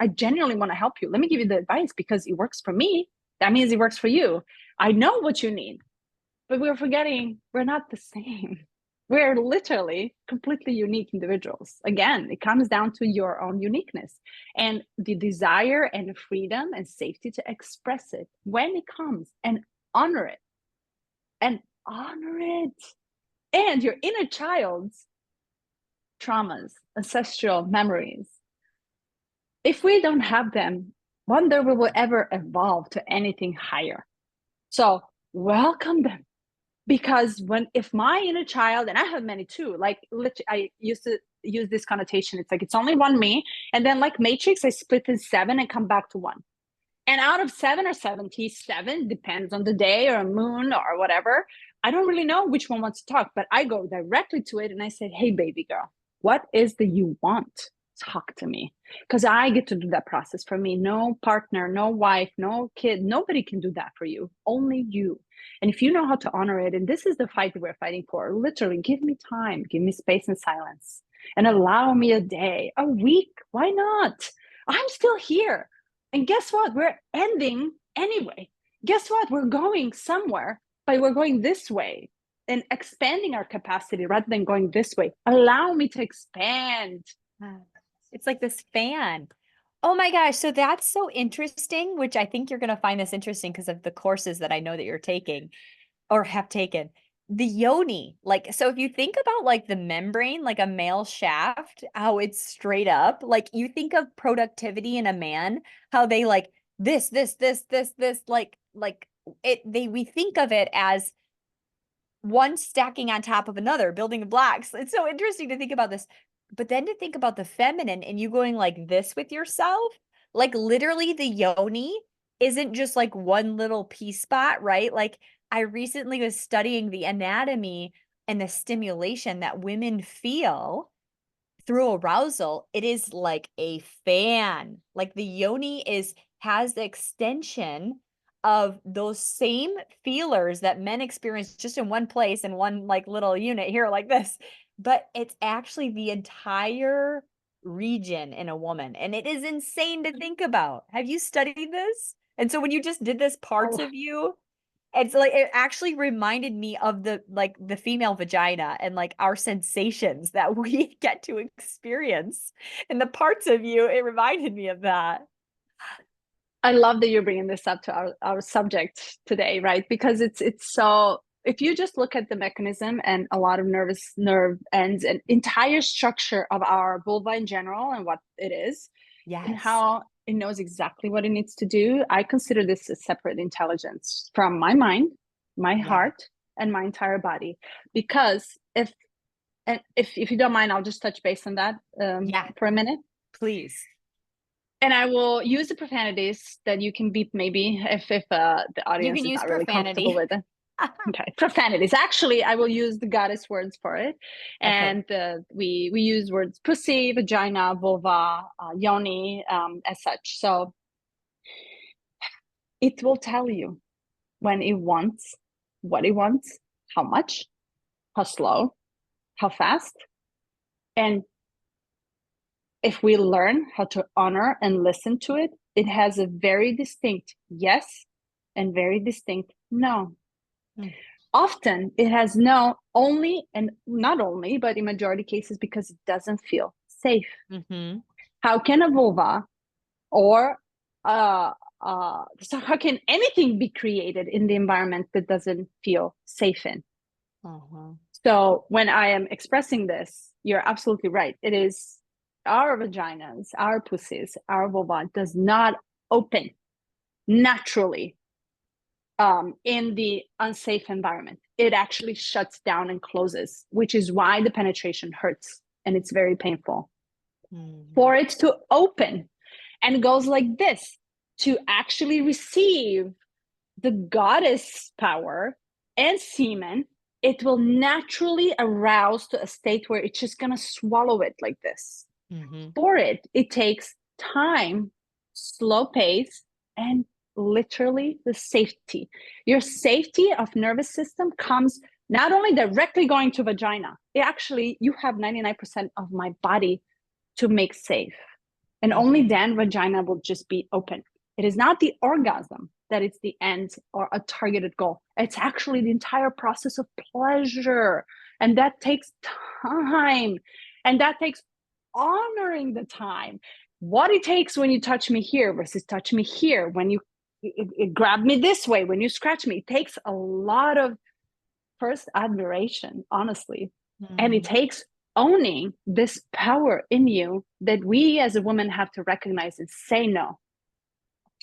I genuinely want to help you. Let me give you the advice because it works for me. That means it works for you. I know what you need, but we're forgetting we're not the same. We're literally completely unique individuals. Again, it comes down to your own uniqueness and the desire and freedom and safety to express it when it comes, and honor it and honor it. And your inner child's traumas, ancestral memories. If we don't have them, wonder we will ever evolve to anything higher. So welcome them. Because if my inner child, and I have many too, like I used to use this connotation, it's like it's only one me, and then like Matrix, I split in 7 and come back to 1. And out of 7 or 77, depends on the day or a moon or whatever, I don't really know which one wants to talk, but I go directly to it and I said, hey, baby girl, what is the you want? Talk to me. Because I get to do that process for me. No partner, no wife, no kid, nobody can do that for you. Only you. And if you know how to honor it, and this is the fight that we're fighting for, literally give me time, give me space and silence, and allow me a day, a week. Why not? I'm still here. And guess what? We're ending anyway. Guess what? We're going somewhere, but we're going this way and expanding our capacity rather than going this way. Allow me to expand. It's like this fan. Oh my gosh. So that's so interesting, which I think you're going to find this interesting because of the courses that I know that you're taking or have taken. The yoni, like, so if you think about like the membrane, like a male shaft, how it's straight up, like you think of productivity in a man, how they like this, like we think of it as one stacking on top of another, building blocks. It's so interesting to think about this. But then to think about the feminine and you going like this with yourself, like literally the yoni isn't just like one little pea spot, right? Like I recently was studying the anatomy and the stimulation that women feel through arousal. It is like a fan. Like the yoni has the extension of those same feelers that men experience just in one place in one like little unit here like this, but it's actually the entire region in a woman, and it is insane to think about. Have you studied this? And so when you just did this parts Oh, of you, it's like it actually reminded me of the female vagina and like our sensations that we get to experience and the parts of you. It reminded me of that. I love that you're bringing this up to our subject today, right? Because it's so, if you just look at the mechanism and a lot of nerve ends and entire structure of our vulva in general and what it is and Yes. how it knows exactly what it needs to do, I consider this a separate intelligence from my mind, my Yeah. heart, and my entire body. Because if you don't mind, I'll just touch base on that Yeah. for a minute. Please. And I will use the profanities that you can beat maybe if the You audience can is use not really comfortable profanity. with it. Okay, profanities. Actually, I will use the goddess words for it, Okay. and we use words pussy, vagina, vulva, yoni, as such. So it will tell you when it wants, what it wants, how much, how slow, how fast, and if we learn how to honor and listen to it, it has a very distinct yes and very distinct no. Mm. Often it has no only and not only, but in majority cases because it doesn't feel safe. Mm-hmm. How can a vulva or so how can anything be created in the environment that doesn't feel safe in? Uh-huh. So when I am expressing this, you're absolutely right. It is our vaginas, our pussies, our vulva does not open naturally in the unsafe environment. It actually shuts down and closes, which is why the penetration hurts and it's very painful. Mm-hmm. For it to open and goes like this to actually receive the goddess power and semen, it will naturally arouse to a state where it's just going to swallow it like this. Mm-hmm. For it, it takes time, slow pace, and literally the safety. Your safety of nervous system comes not only directly going to vagina, actually, you have 99% of my body to make safe. And only Mm-hmm. then vagina will just be open. It is not the orgasm that it's the end or a targeted goal. It's actually the entire process of pleasure. And that takes time. And that takes honoring the time. What it takes when you touch me here versus touch me here, when you grab me this way, when you scratch me, it takes a lot of first admiration, honestly. And it Mm. takes owning this power in you that we as a woman have to recognize and say no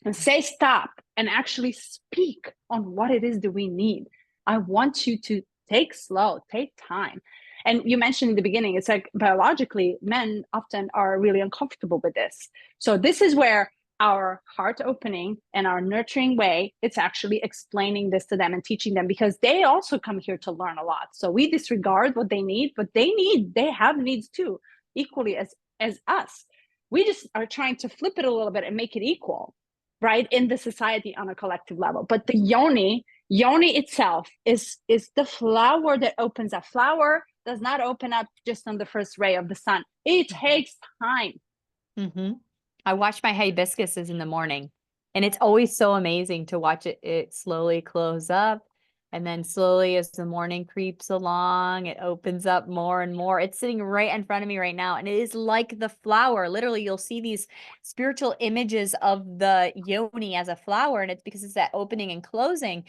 and say stop and actually speak on what it is that we need. I want you to take slow, take time. And you mentioned in the beginning, it's like biologically, men often are really uncomfortable with this. So this is where our heart opening and our nurturing way, it's actually explaining this to them and teaching them, because they also come here to learn a lot. So we disregard what they need, but they have needs too, equally as us. We just are trying to flip it a little bit and make it equal, right, in the society on a collective level. But the yoni itself is the flower that opens up. Flower does not open up just on the first ray of the sun. It takes time. Mm-hmm. I watch my hibiscuses in the morning, and it's always so amazing to watch it slowly close up. And then slowly, as the morning creeps along, it opens up more and more. It's sitting right in front of me right now. And it is like the flower. Literally, you'll see these spiritual images of the yoni as a flower. And it's because it's that opening and closing.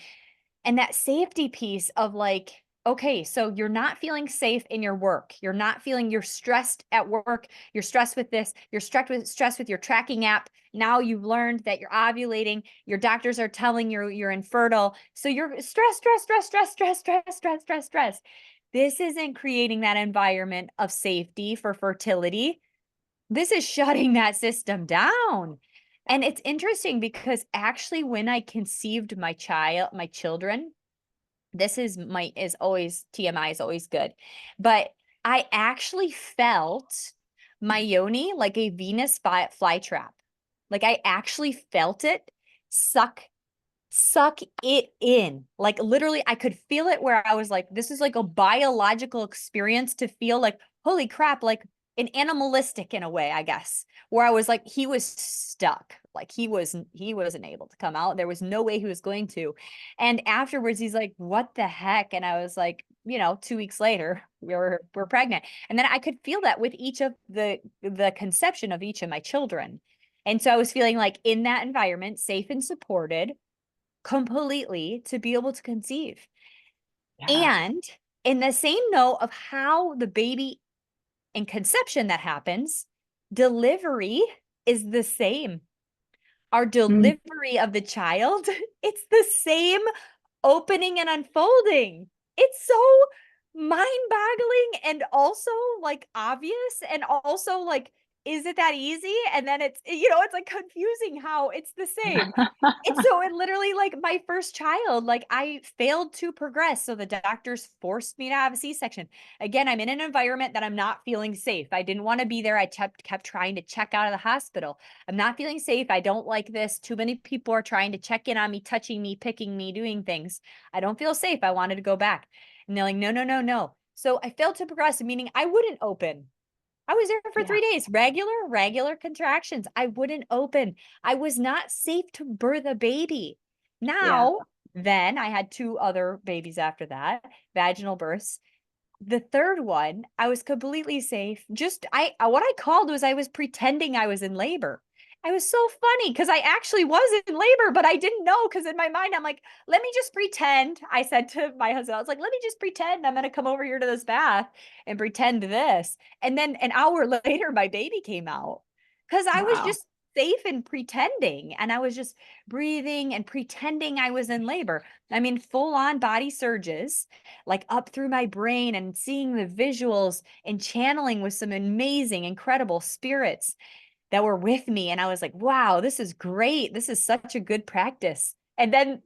And that safety piece of like, okay, so you're not feeling safe in your work. You're stressed at work. You're stressed with this. You're stressed with your tracking app. Now you've learned that you're ovulating. Your doctors are telling you you're infertile. So you're stressed. This isn't creating that environment of safety for fertility. This is shutting that system down. And it's interesting because actually when I conceived my children, this is always TMI is always good. But I actually felt my yoni like a Venus flytrap. Like I actually felt it suck it in. Like literally I could feel it where I was like, this is like a biological experience to feel like, holy crap, like an animalistic in a way, I guess, where I was like, he was stuck. Like he wasn't able to come out. There was no way he was going to. And afterwards he's like, what the heck? And I was like, 2 weeks later, we're pregnant. And then I could feel that with each of the conception of each of my children. And so I was feeling like in that environment, safe and supported completely to be able to conceive. Yeah. And in the same note of how the baby in conception that happens, delivery is the same. Our Mm. delivery of the child, it's the same opening and unfolding. It's so mind-boggling and also like obvious and also like, is it that easy? And then it's like confusing how it's the same. And so it literally like my first child, like I failed to progress. So the doctors forced me to have a C-section. Again, I'm in an environment that I'm not feeling safe. I didn't want to be there. I kept trying to check out of the hospital. I'm not feeling safe. I don't like this. Too many people are trying to check in on me, touching me, picking me, doing things. I don't feel safe. I wanted to go back. And they're like, no, no, no, no. So I failed to progress, meaning I wouldn't open. I was there for Yeah. 3 days, regular contractions. I wouldn't open. I was not safe to birth a baby. Yeah. Now, then I had 2 other babies after that, vaginal births. The third one, I was completely safe. Just what I called was I was pretending I was in labor. I was so funny because I actually was in labor, but I didn't know because in my mind I'm like, let me just pretend. I said to my husband, I was like, let me just pretend I'm going to come over here to this bath and pretend this. And then an hour later, my baby came out because I was Wow. just safe and pretending, and I was just breathing and pretending I was in labor. I mean, full on body surges like up through my brain and seeing the visuals and channeling with some amazing, incredible spirits that were with me. And I was like, wow, this is great. This is such a good practice. And then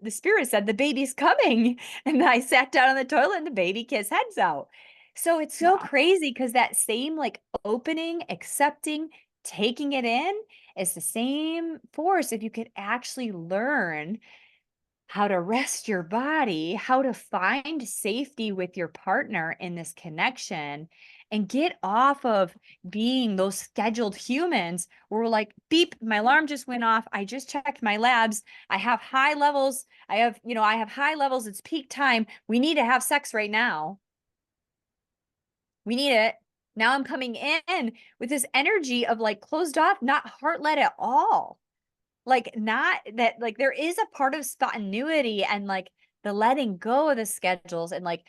the spirit said, the baby's coming. And I sat down on the toilet and the baby kissed heads out. So it's so Wow. crazy because that same like opening, accepting, taking it in is the same force if you could actually learn how to rest your body, how to find safety with your partner in this connection, and get off of being those scheduled humans where we're like, beep, my alarm just went off. I just checked my labs. I have high levels. I have high levels. It's peak time. We need to have sex right now. We need it. Now I'm coming in with this energy of like closed off, not heart led at all. Like, not that like, there is a part of spontaneity and, like, the letting go of the schedules and, like,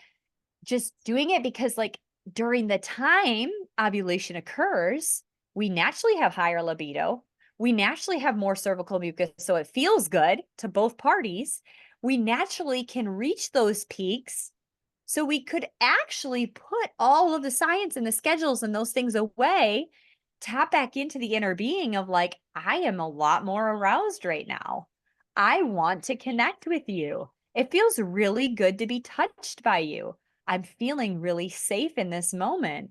just doing it because, like, during the time ovulation occurs, we naturally have higher libido. We naturally have more cervical mucus, so it feels good to both parties. We naturally can reach those peaks. So we could actually put all of the science and the schedules and those things away, tap back into the inner being of like, I am a lot more aroused right now. I want to connect with you. It feels really good to be touched by you. I'm feeling really safe in this moment.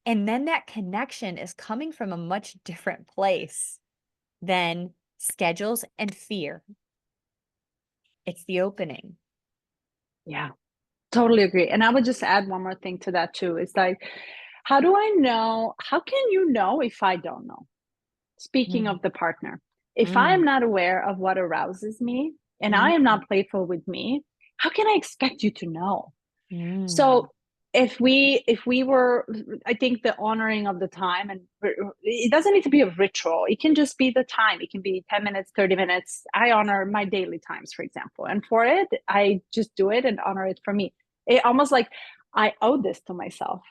And then that connection is coming from a much different place than schedules and fear. It's the opening. Yeah, totally agree. And I would just add one more thing to that too. It's like, how can you know if I don't know? Speaking Mm, of the partner, if I am mm, not aware of what arouses me and I am mm, not playful with me, how can I expect you to know? mm, So if we were, I think the honoring of the time, and it doesn't need to be a ritual. It can just be the time. It can be 10 minutes, 30 minutes. I honor my daily times, for example. And for it, I just do it and honor it for me. It almost like I owe this to myself.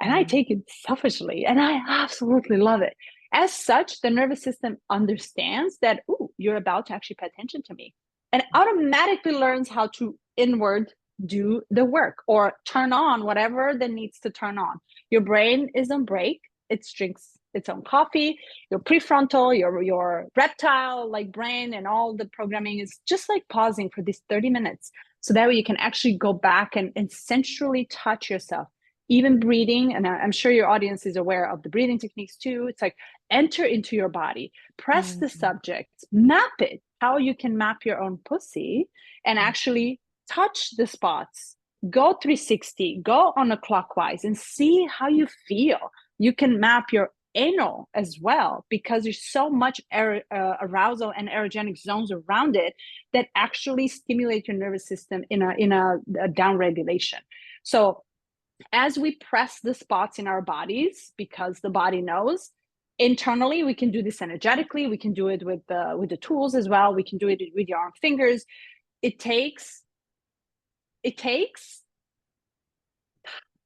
And I mm, take it selfishly and I absolutely love it. As such, the nervous system understands that, ooh, you're about to actually pay attention to me, and automatically learns how to inward do the work or turn on whatever that needs to turn on. Your brain is on break. It drinks its own coffee. Your prefrontal, your reptile like brain and all the programming is just like pausing for these 30 minutes. So that way you can actually go back and sensually touch yourself. Even breathing, and I'm sure your audience is aware of the breathing techniques too. It's like enter into your body, press the mm, subject, map it, how you can map your own pussy and actually touch the spots, go 360, go on a clockwise and see how you feel. You can map your anal as well because there's so much arousal and erogenic zones around it that actually stimulate your nervous system in a down regulation. So as we press the spots in our bodies, because the body knows, internally we can do this energetically, we can do it with the tools as well, we can do it with your own fingers. It takes it takes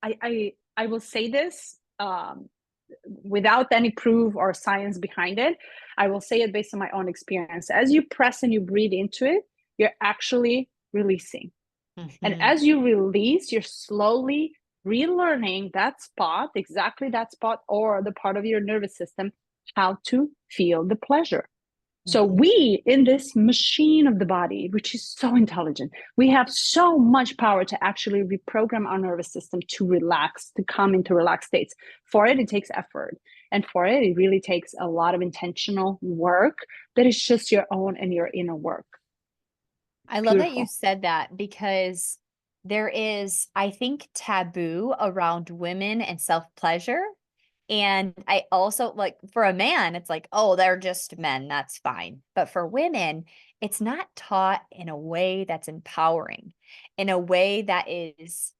I will say this, without any proof or science behind it. I will say it based on my own experience. As you press and you breathe into it, you're actually releasing. And mhm. as you release, you're slowly relearning that spot, exactly that spot, or the part of your nervous system, how to feel the pleasure. So Mhm. we, in this machine of the body, which is so intelligent, we have so much power to actually reprogram our nervous system to relax, to come into relaxed states. For it, it takes effort. And for it, it really takes a lot of intentional work that is just your own and your inner work. I love that you Beautiful. said that because there is, I think, taboo around women and self-pleasure. And I also like for a man, it's like, oh, they're just men. That's fine. But for women, it's not taught in a way that's empowering, in a way that is,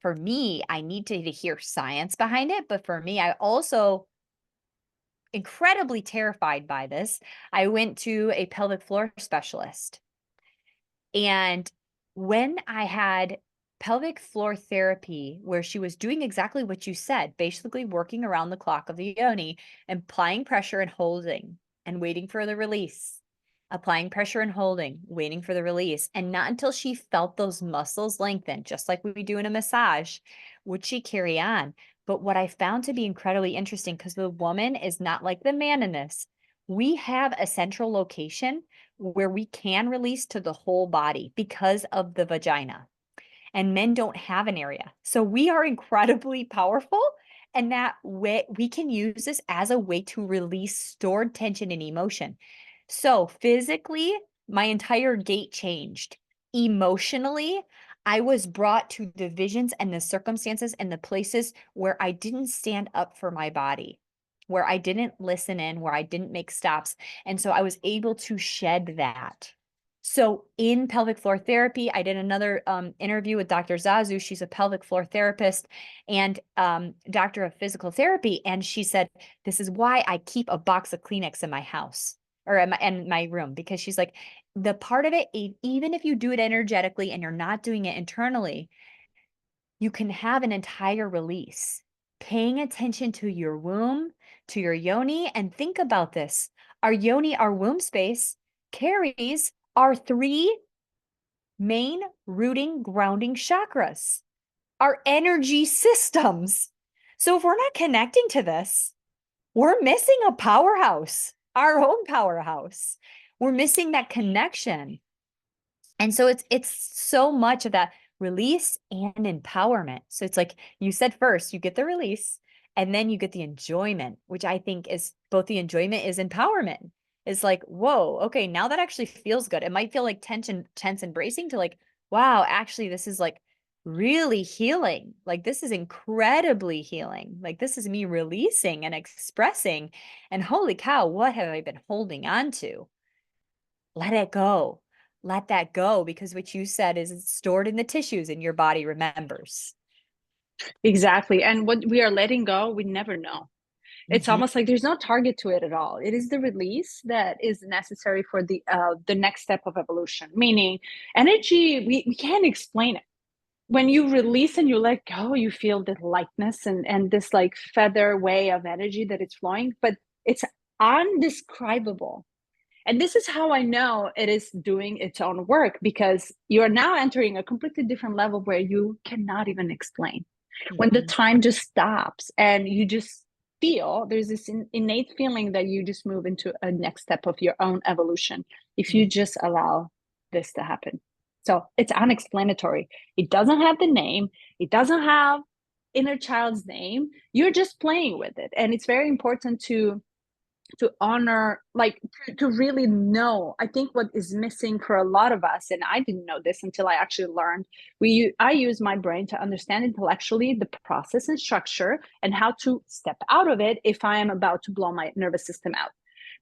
for me, I need to hear science behind it. But for me, I also incredibly terrified by this. I went to a pelvic floor specialist. And when I had pelvic floor therapy, where she was doing exactly what you said, basically working around the clock of the yoni, applying pressure and holding and waiting for the release, applying pressure and holding, waiting for the release. And not until she felt those muscles lengthen, just like we do in a massage, would she carry on. But what I found to be incredibly interesting, because the woman is not like the man in this, we have a central location where we can release to the whole body because of the vagina. And men don't have an area. So we are incredibly powerful. And that way we can use this as a way to release stored tension and emotion. So physically, my entire gait changed. Emotionally, I was brought to the visions and the circumstances and the places where I didn't stand up for my body, where I didn't listen in, where I didn't make stops. And so I was able to shed that. So in pelvic floor therapy, I did another interview with Dr. Zazu. She's a pelvic floor therapist and doctor of physical therapy. And she said, this is why I keep a box of Kleenex in my house or in my room, because she's like, the part of it, even if you do it energetically and you're not doing it internally, you can have an entire release. paying attention to your womb, to your yoni, and think about this. Our yoni, our womb space, carries our three main rooting, grounding chakras, our energy systems. So if we're not connecting to this, we're missing a powerhouse, our own powerhouse. We're missing that connection. And so it's so much of that release and empowerment. So it's like you said, first, you get the release and then you get the enjoyment, which I think is both the enjoyment is empowerment. It's like, whoa, okay, now that actually feels good. It might feel like tense and bracing to like, wow, actually, this is like really healing. Like this is incredibly healing. Like this is me releasing and expressing. And holy cow, what have I been holding on to? Let it go. Let that go, because what you said is it's stored in the tissues and your body remembers. Exactly. And what we are letting go, we never know. It's Mhm. almost like there's no target to it at all. It is the release that is necessary for the next step of evolution. Meaning, energy, we can't explain it. When you release and you let go, you feel the lightness and this like feather way of energy that it's flowing, but it's undescribable. And this is how I know it is doing its own work, because you're now entering a completely different level where you cannot even explain. When the Mhm. time just stops and you just feel, there's this innate feeling that you just move into a next step of your own evolution if you Mhm. just allow this to happen. So it's unexplanatory. It doesn't have the name, it doesn't have inner child's name. You're just playing with it. And it's very important to honor, like to really know. I think what is missing for a lot of us, and I didn't know this until I actually learned, I use my brain to understand intellectually the process and structure and how to step out of it if I am about to blow my nervous system out.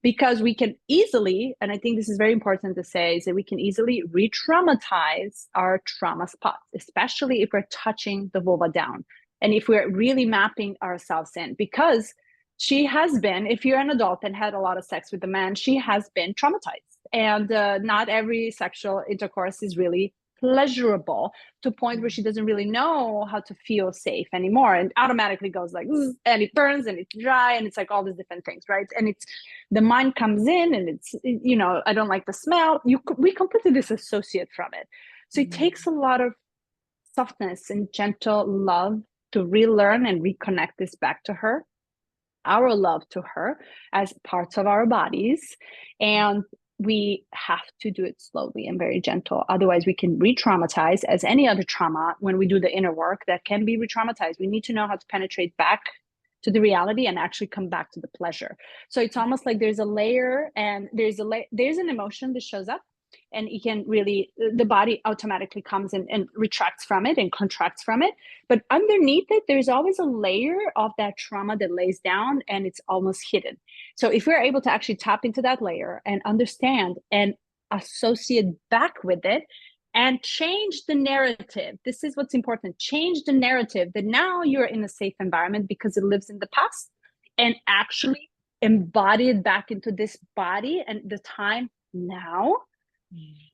Because we can easily, and I think this is very important to say, is that we can easily re-traumatize our trauma spots, especially if we're touching the vulva down and if we're really mapping ourselves in. Because she has been, if you're an adult and had a lot of sex with a man, she has been traumatized. And not every sexual intercourse is really pleasurable, to a point where she doesn't really know how to feel safe anymore, and automatically goes like, and it burns and it's dry and it's like all these different things, right? And it's the mind comes in and it's, I don't like the smell. We completely disassociate from it. So it Mhm. takes a lot of softness and gentle love to relearn and reconnect this back to her, our love to her as parts of our bodies. And we have to do it slowly and very gentle. Otherwise, we can re traumatize, as any other trauma, when we do the inner work that can be re traumatized. We need to know how to penetrate back to the reality and actually come back to the pleasure. So it's almost like there's a layer, and there's an emotion that shows up, and it can really, the body automatically comes in and retracts from it and contracts from it, but underneath it there's always a layer of that trauma that lays down and it's almost hidden. So if we're able to actually tap into that layer and understand and associate back with it and change the narrative, this is what's important. Change the narrative that now you're in a safe environment because it lives in the past, and actually embody it back into this body and the time now.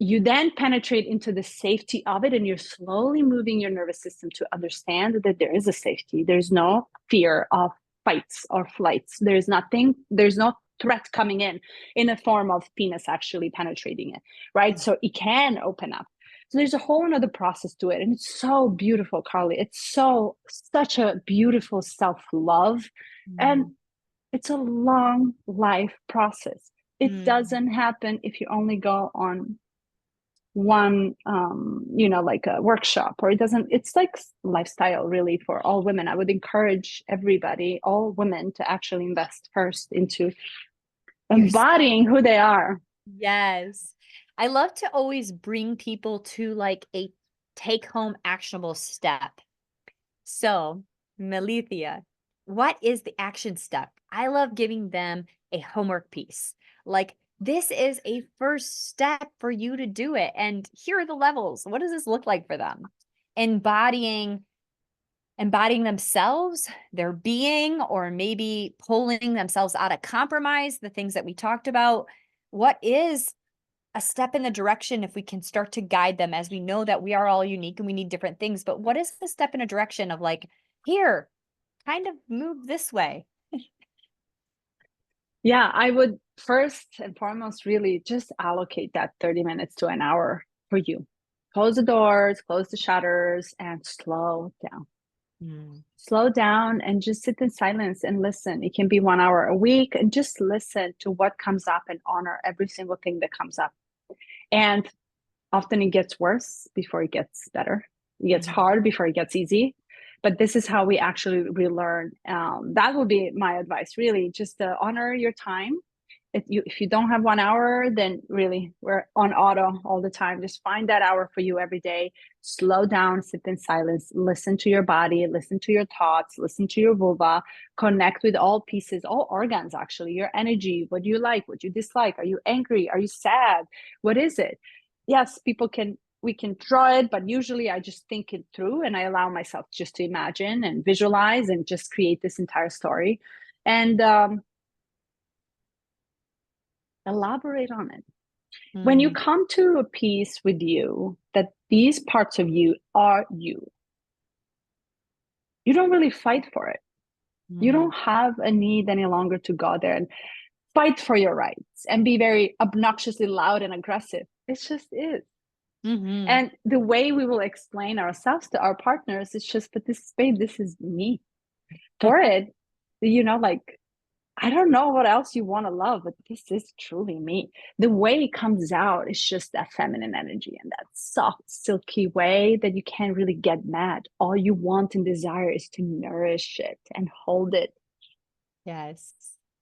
You then penetrate into the safety of it, and you're slowly moving your nervous system to understand that there is a safety. There's no fear of fights or flights. There's nothing, there's no threat coming in a form of penis actually penetrating it, right? So it can open up. So there's a whole another process to it. And it's so beautiful, Carly. It's such a beautiful self-love. And Mhm. it's a long life process. It Mhm. doesn't happen if you only go on one, like a workshop, or it doesn't, it's like lifestyle really for all women. I would encourage everybody, all women, to actually invest first into You're embodying who they are. Yes. I love to always bring people to like a take home actionable step. So, Melithia, what is the action step? I love giving them a homework piece. Like, this is a first step for you to do it. And here are the levels. What does this look like for them? Embodying themselves, their being, or maybe pulling themselves out of compromise, the things that we talked about. What is a step in the direction, if we can start to guide them, as we know that we are all unique and we need different things, but what is the step in a direction of like, here, kind of move this way. Yeah, I would first and foremost really just allocate that 30 minutes to an hour for you. Close the doors, close the shutters, and slow down. Mm. Slow down and just sit in silence and listen. It can be 1 hour a week, and just listen to what comes up and honor every single thing that comes up. And often it gets worse before it gets better. It gets Mhm. hard before it gets easy. But this is how we actually relearn. That would be my advice, really, just to honor your time. If you don't have 1 hour, then really we're on auto all the time. Just find that hour for you every day. Slow down, sit in silence, listen to your body, listen to your thoughts, listen to your vulva, connect with all pieces, all organs, actually, your energy, what you like, what you dislike. Are you angry? Are you sad? What is it? Yes, we can draw it, but usually I just think it through and I allow myself just to imagine and visualize and just create this entire story and elaborate on it. When you Mm. come to a peace with you, that these parts of you are you, you don't really fight for it. You Mm. don't have a need any longer to go there and fight for your rights and be very obnoxiously loud and aggressive. It just is. Mhm. And the way we will explain ourselves to our partners is just, but this, babe, this is me. For it, like, I don't know what else you want to love, but this is truly me. The way it comes out is just that feminine energy and that soft, silky way that you can't really get mad. All you want and desire is to nourish it and hold it. Yes.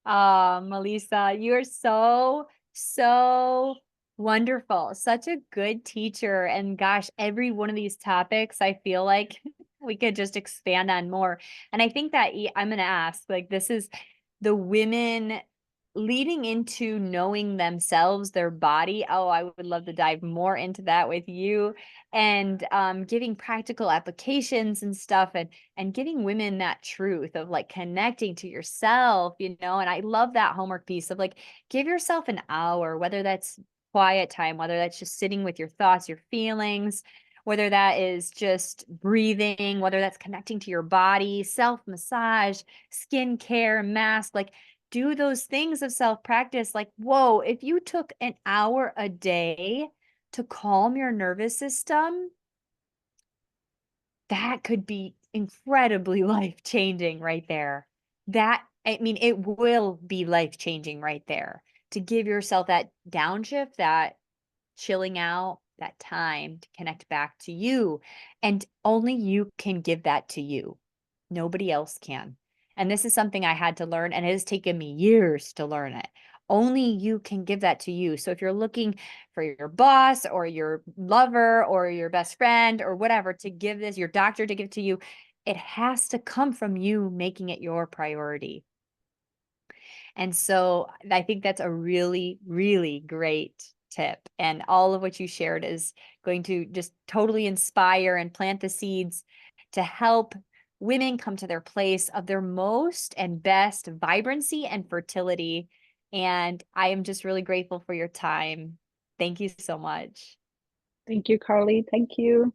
Melissa, you're so, so wonderful. Such a good teacher. And gosh, every one of these topics, I feel like we could just expand on more. And I think that I'm going to ask, like, this is the women leading into knowing themselves, their body. Oh, I would love to dive more into that with you, and giving practical applications and stuff, and giving women that truth of like connecting to yourself, and I love that homework piece of like, give yourself an hour, whether that's quiet time, whether that's just sitting with your thoughts, your feelings, whether that is just breathing, whether that's connecting to your body, self massage, skincare, mask, like do those things of self practice. Like, whoa, if you took an hour a day to calm your nervous system, that could be incredibly life-changing right there. I mean, it will be life-changing right there to give yourself that downshift, that chilling out, that time to connect back to you. And only you can give that to you. Nobody else can. And this is something I had to learn, and it has taken me years to learn it. Only you can give that to you. So if you're looking for your boss or your lover or your best friend or whatever to give this, your doctor to give to you, it has to come from you making it your priority. And so I think that's a really, really great tip. And all of what you shared is going to just totally inspire and plant the seeds to help women come to their place of their most and best vibrancy and fertility. And I am just really grateful for your time. Thank you so much. Thank you, Carly. Thank you.